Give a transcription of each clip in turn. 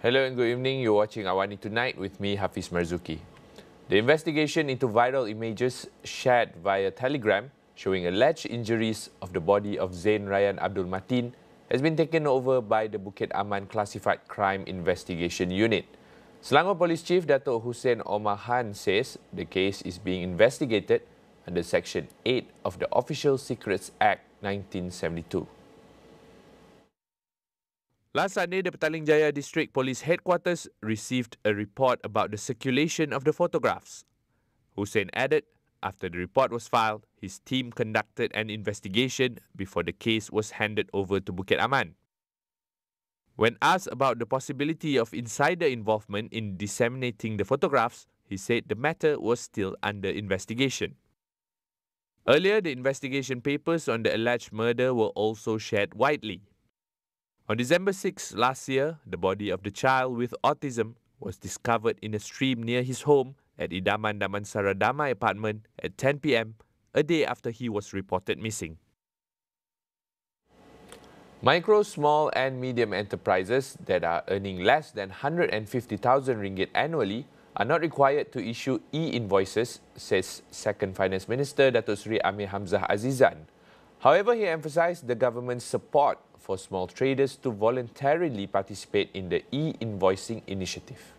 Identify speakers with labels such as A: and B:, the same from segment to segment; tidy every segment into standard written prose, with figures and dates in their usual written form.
A: Hello and good evening. You're watching AWANI Tonight with me, Hafiz Marzuki. The investigation into viral images shared via Telegram showing alleged injuries of the body of Zayn Rayyan Abdul Mateen has been taken over by the Bukit Aman Classified Crime Investigation Unit. Selangor Police Chief Dato' Hussein Omar Han says the case is being investigated under Section 8 of the Official Secrets Act 1972. Last Sunday, the Petaling Jaya District Police Headquarters received a report about the circulation of the photographs. Hussein added, after the report was filed, his team conducted an investigation before the case was handed over to Bukit Aman. When asked about the possibility of insider involvement in disseminating the photographs, he said the matter was still under investigation. Earlier, the investigation papers on the alleged murder were also shared widely. On December 6 last year, the body of the child with autism was discovered in a stream near his home at Idaman Damansara Damai apartment at 10 p.m, a day after he was reported missing. Micro, small and medium enterprises that are earning less than 150,000 ringgit annually are not required to issue e-invoices, says Second Finance Minister Dato' Sri Amir Hamzah Azizan. However, he emphasized the government's support for small traders to voluntarily participate in the e-invoicing initiative.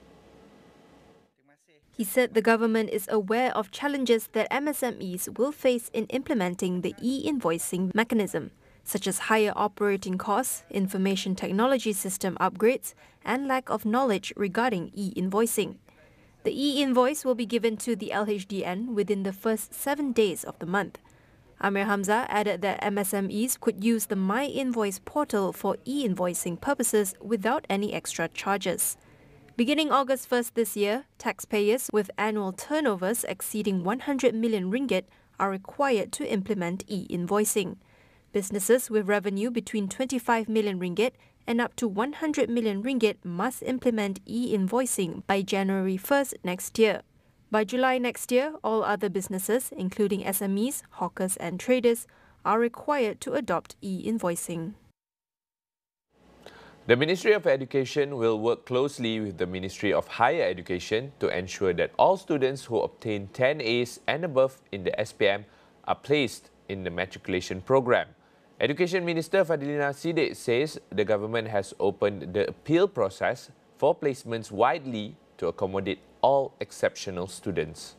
B: He said the government is aware of challenges that MSMEs will face in implementing the e-invoicing mechanism, such as higher operating costs, information technology system upgrades, and lack of knowledge regarding e-invoicing. The e-invoice will be given to the LHDN within the first 7 days of the month. Amir Hamzah added that MSMEs could use the My Invoice portal for e-invoicing purposes without any extra charges. Beginning August 1st this year, taxpayers with annual turnovers exceeding 100 million ringgit are required to implement e-invoicing. Businesses with revenue between 25 million ringgit and up to 100 million ringgit must implement e-invoicing by January 1st next year. By July next year, all other businesses, including SMEs, hawkers and traders, are required to adopt e-invoicing.
A: The Ministry of Education will work closely with the Ministry of Higher Education to ensure that all students who obtain 10 A's and above in the SPM are placed in the matriculation program. Education Minister Fadlina Siddiq says the government has opened the appeal process for placements widely to accommodate all exceptional students.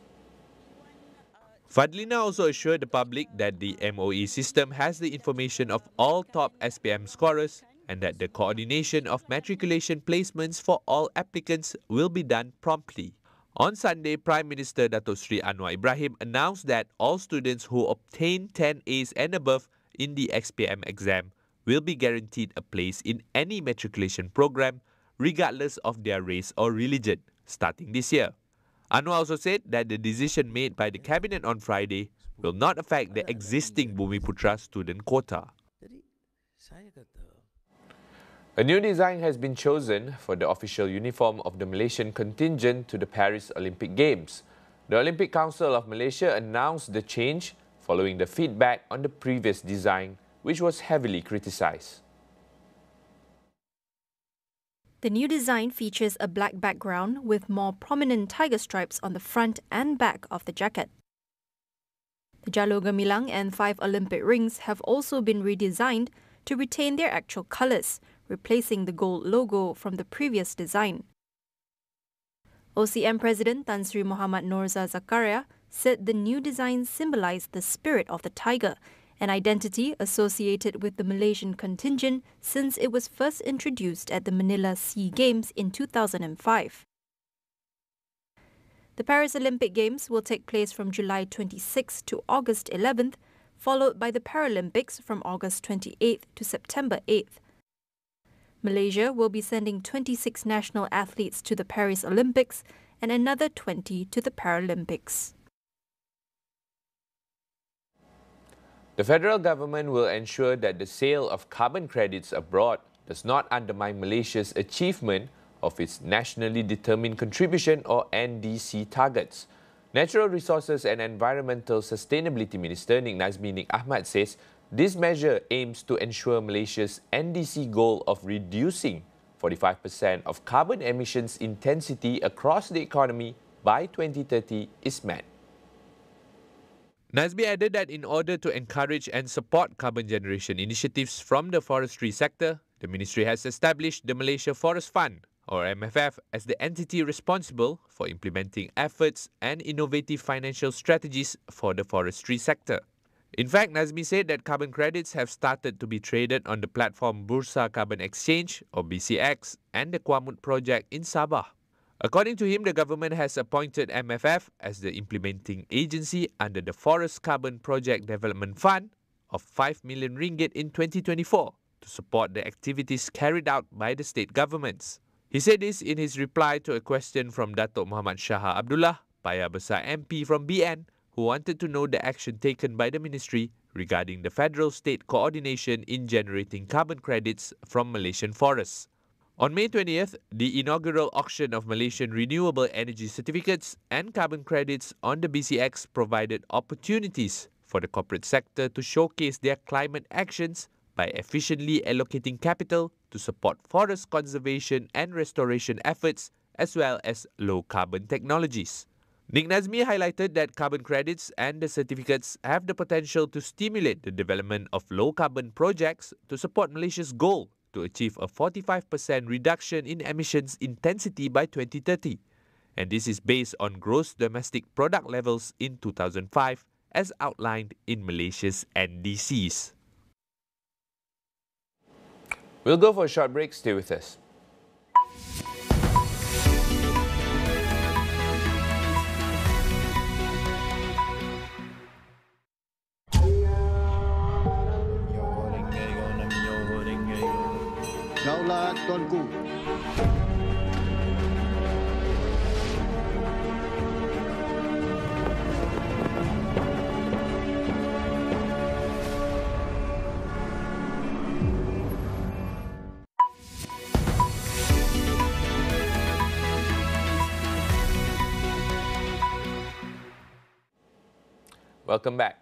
A: Fadlina also assured the public that the MOE system has the information of all top SPM scorers and that the coordination of matriculation placements for all applicants will be done promptly. On Sunday, Prime Minister Dato' Sri Anwar Ibrahim announced that all students who obtain 10 A's and above in the SPM exam will be guaranteed a place in any matriculation program regardless of their race or religion, starting this year. Anwar also said that the decision made by the Cabinet on Friday will not affect the existing Bumiputra student quota. A new design has been chosen for the official uniform of the Malaysian contingent to the Paris Olympic Games. The Olympic Council of Malaysia announced the change following the feedback on the previous design, which was heavily criticized.
B: The new design features a black background with more prominent tiger stripes on the front and back of the jacket. The Jalur Gemilang and 5 Olympic rings have also been redesigned to retain their actual colours, replacing the gold logo from the previous design. OCM President Tan Sri Muhammad Norza Zakaria said the new design symbolised the spirit of the tiger, an identity associated with the Malaysian contingent since it was first introduced at the Manila SEA Games in 2005. The Paris Olympic Games will take place from July 26 to August 11th, followed by the Paralympics from August 28th to September 8th. Malaysia will be sending 26 national athletes to the Paris Olympics and another 20 to the Paralympics.
A: The federal government will ensure that the sale of carbon credits abroad does not undermine Malaysia's achievement of its Nationally Determined Contribution or NDC targets. Natural Resources and Environmental Sustainability Minister Nik Nazmi Nik Ahmad says this measure aims to ensure Malaysia's NDC goal of reducing 45% of carbon emissions intensity across the economy by 2030 is met. Nazmi added that in order to encourage and support carbon generation initiatives from the forestry sector, the ministry has established the Malaysia Forest Fund, or MFF, as the entity responsible for implementing efforts and innovative financial strategies for the forestry sector. In fact, Nazmi said that carbon credits have started to be traded on the platform Bursa Carbon Exchange, or BCX, and the Kuamut project in Sabah. According to him, the government has appointed MFF as the implementing agency under the Forest Carbon Project Development Fund of 5 million ringgit in 2024 to support the activities carried out by the state governments. He said this in his reply to a question from Datuk Muhammad Shah Abdullah, Paya Besar MP from BN, who wanted to know the action taken by the ministry regarding the federal-state coordination in generating carbon credits from Malaysian forests. On May 20th, the inaugural auction of Malaysian renewable energy certificates and carbon credits on the BCX provided opportunities for the corporate sector to showcase their climate actions by efficiently allocating capital to support forest conservation and restoration efforts as well as low-carbon technologies. Nik Nazmi highlighted that carbon credits and the certificates have the potential to stimulate the development of low-carbon projects to support Malaysia's goal to achieve a 45% reduction in emissions intensity by 2030. And this is based on gross domestic product levels in 2005 as outlined in Malaysia's NDCs. We'll go for a short break. Stay with us.
C: Daulat Tuanku.
A: Welcome back.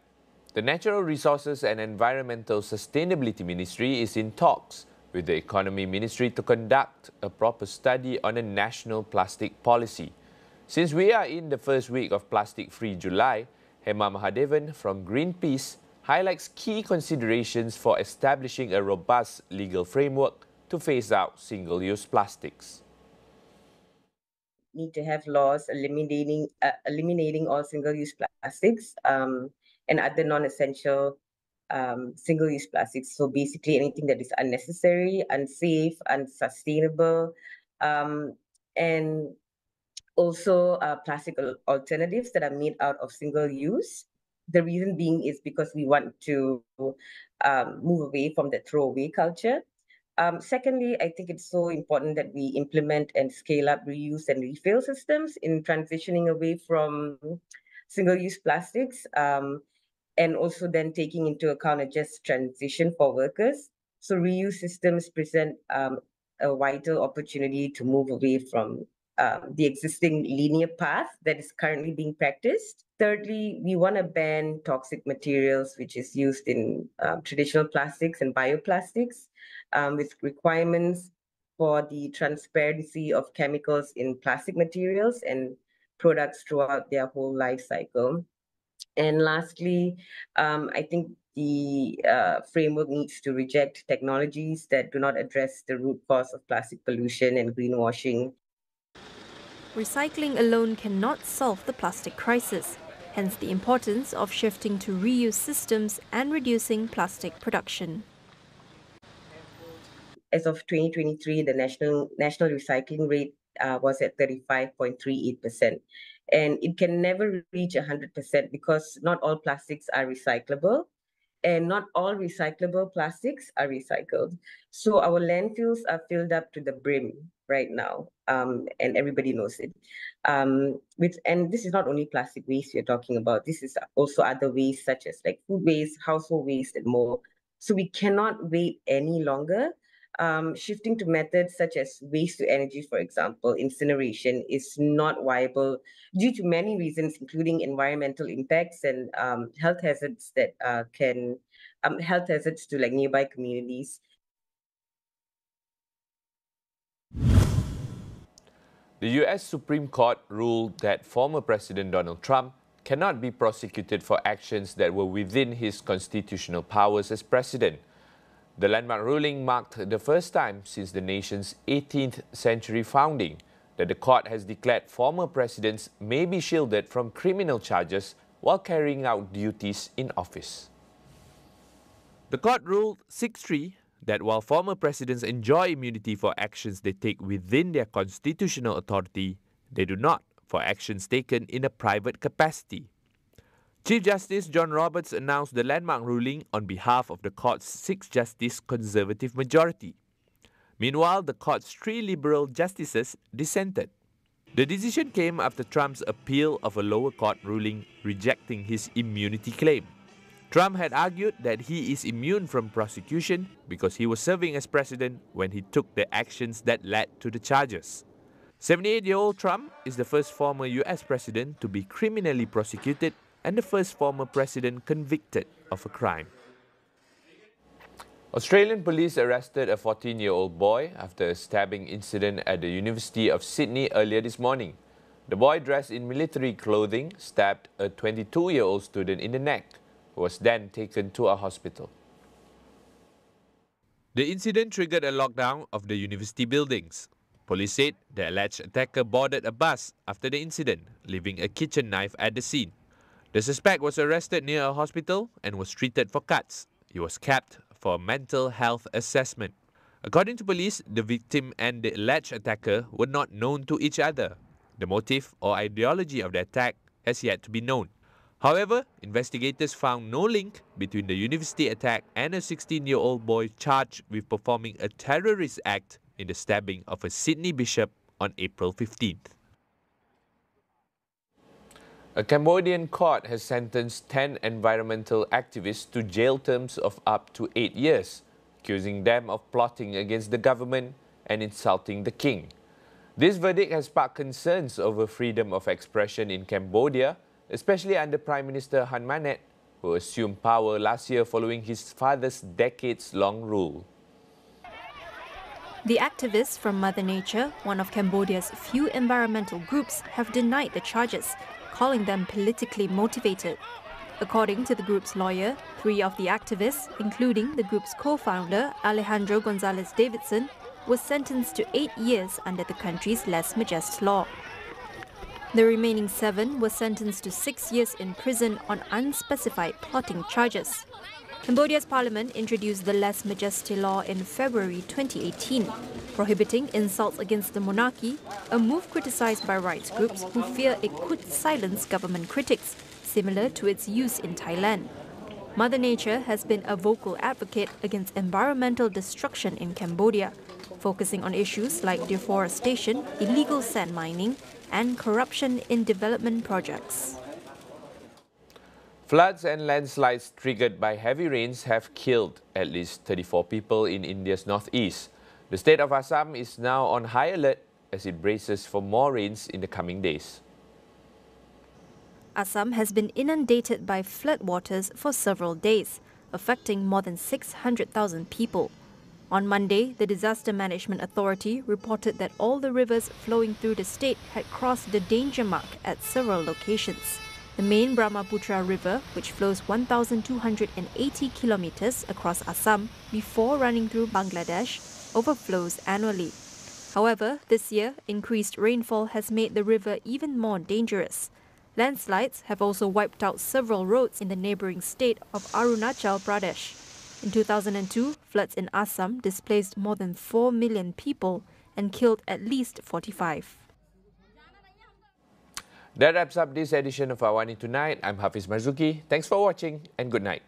A: The Natural Resources and Environmental Sustainability Ministry is in talks with the Economy Ministry to conduct a proper study on a national plastic policy. Since we are in the first week of Plastic-Free July, Hema Mahadevan from Greenpeace highlights key considerations for establishing a robust legal framework to phase out single-use plastics.
D: Need to have laws eliminating all single-use plastics and other non-essential single-use plastics. So basically anything that is unnecessary, unsafe, unsustainable, and also plastic alternatives that are made out of single-use. The reason being is because we want to move away from the throwaway culture. Secondly, I think it's so important that we implement and scale up reuse and refill systems in transitioning away from single-use plastics, and also then taking into account a just transition for workers. So reuse systems present a vital opportunity to move away from the existing linear path that is currently being practiced. Thirdly, we want to ban toxic materials, which is used in traditional plastics and bioplastics, with requirements for the transparency of chemicals in plastic materials and products throughout their whole life cycle. And lastly, I think the framework needs to reject technologies that do not address the root cause of plastic pollution and greenwashing.
B: Recycling alone cannot solve the plastic crisis, hence the importance of shifting to reuse systems and reducing plastic production.
D: As of 2023, the national recycling rate was at 35.38%. And it can never reach 100% because not all plastics are recyclable and not all recyclable plastics are recycled. So our landfills are filled up to the brim right now, and everybody knows it. And this is not only plastic waste we're talking about. This is also other waste such as like food waste, household waste, and more. So we cannot wait any longer. Shifting to methods such as waste to energy, for example, incineration, is not viable due to many reasons, including environmental impacts and health hazards that health hazards to like nearby communities.
A: The U.S. Supreme Court ruled that former President Donald Trump cannot be prosecuted for actions that were within his constitutional powers as president. The landmark ruling marked the first time since the nation's 18th century founding that the court has declared former presidents may be shielded from criminal charges while carrying out duties in office. The court ruled 6-3 that while former presidents enjoy immunity for actions they take within their constitutional authority, they do not for actions taken in a private capacity. Chief Justice John Roberts announced the landmark ruling on behalf of the court's 6-justice conservative majority. Meanwhile, the court's 3 liberal justices dissented. The decision came after Trump's appeal of a lower court ruling rejecting his immunity claim. Trump had argued that he is immune from prosecution because he was serving as president when he took the actions that led to the charges. 78-year-old Trump is the first former U.S. president to be criminally prosecuted and the first former president convicted of a crime. Australian police arrested a 14-year-old boy after a stabbing incident at the University of Sydney earlier this morning. The boy, dressed in military clothing, stabbed a 22-year-old student in the neck, who was then taken to a hospital. The incident triggered a lockdown of the university buildings. Police said the alleged attacker boarded a bus after the incident, leaving a kitchen knife at the scene. The suspect was arrested near a hospital and was treated for cuts. He was kept for a mental health assessment. According to police, the victim and the alleged attacker were not known to each other. The motive or ideology of the attack has yet to be known. However, investigators found no link between the university attack and a 16-year-old boy charged with performing a terrorist act in the stabbing of a Sydney bishop on April 15th. A Cambodian court has sentenced 10 environmental activists to jail terms of up to 8 years, accusing them of plotting against the government and insulting the king. This verdict has sparked concerns over freedom of expression in Cambodia, especially under Prime Minister Han Manet, who assumed power last year following his father's decades-long rule.
B: The activists from Mother Nature, one of Cambodia's few environmental groups, have denied the charges, calling them politically motivated. According to the group's lawyer, 3 of the activists, including the group's co-founder Alejandro Gonzalez Davidson, was sentenced to 8 years under the country's lèse majesté law. The remaining 7 were sentenced to 6 years in prison on unspecified plotting charges. Cambodia's parliament introduced the lèse majesté law in February 2018, prohibiting insults against the monarchy, a move criticized by rights groups who fear it could silence government critics, similar to its use in Thailand. Mother Nature has been a vocal advocate against environmental destruction in Cambodia, focusing on issues like deforestation, illegal sand mining, and corruption in development projects.
A: Floods and landslides triggered by heavy rains have killed at least 34 people in India's northeast. The state of Assam is now on high alert as it braces for more rains in the coming days.
B: Assam has been inundated by floodwaters for several days, affecting more than 600,000 people. On Monday, the Disaster Management Authority reported that all the rivers flowing through the state had crossed the danger mark at several locations. The main Brahmaputra River, which flows 1,280 kilometers across Assam before running through Bangladesh, overflows annually. However, this year, increased rainfall has made the river even more dangerous. Landslides have also wiped out several roads in the neighboring state of Arunachal Pradesh. In 2002, floods in Assam displaced more than 4 million people and killed at least 45.
A: That wraps up this edition of AWANI Tonight. I'm Hafiz Marzuki. Thanks for watching and good night.